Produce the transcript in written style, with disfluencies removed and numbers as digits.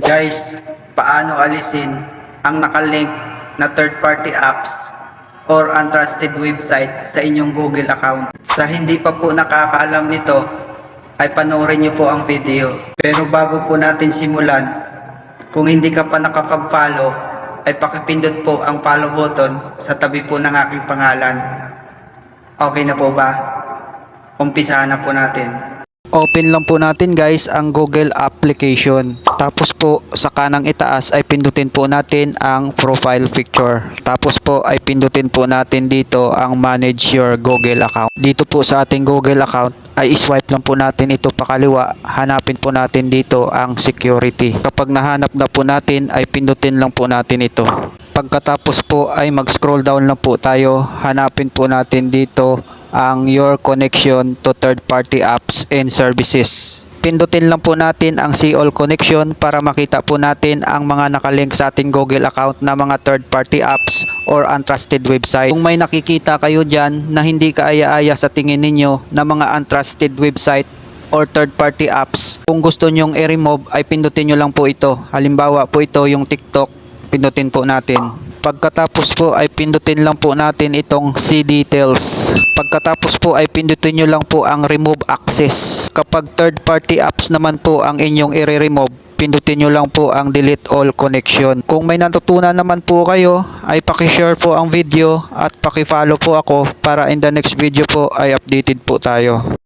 Guys, paano alisin ang nakalink na third-party apps or untrusted website sa inyong Google account? Sa hindi pa po nakakaalam nito, ay panoorin nyo po ang video. Pero bago po natin simulan, kung hindi ka pa nakapag-follow, ay pakipindot po ang follow button sa tabi po ng aking pangalan. Okay na po ba? Umpisahan na po natin. Open lang po natin guys ang Google application. Tapos po sa kanang itaas ay pindutin po natin ang profile picture. Tapos po ay pindutin po natin dito ang manage your Google account. Dito po sa ating Google account ay swipe lang po natin ito pakaliwa. Hanapin po natin dito ang security. Kapag nahanap na po natin ay pindutin lang po natin ito. Pagkatapos po ay mag-scroll down lang po tayo. Hanapin po natin dito ang your connection to third-party apps and services. Pindutin lang po natin ang see all connection para makita po natin ang mga nakalink sa ating Google account na mga third-party apps or untrusted website. Kung may nakikita kayo dyan na hindi kaaya-aya sa tingin ninyo na mga untrusted website or third-party apps, kung gusto nyong i-remove ay pindutin nyo lang po ito. Halimbawa po ito yung TikTok, pindutin po natin. Pagkatapos po ay pindutin lang po natin itong see details. Pagkatapos po ay pindutin nyo lang po ang remove access. Kapag third party apps naman po ang inyong i-remove, pindutin nyo lang po ang delete all connection. Kung may natutunan naman po kayo ay paki-share po ang video at paki-follow po ako para in the next video po ay updated po tayo.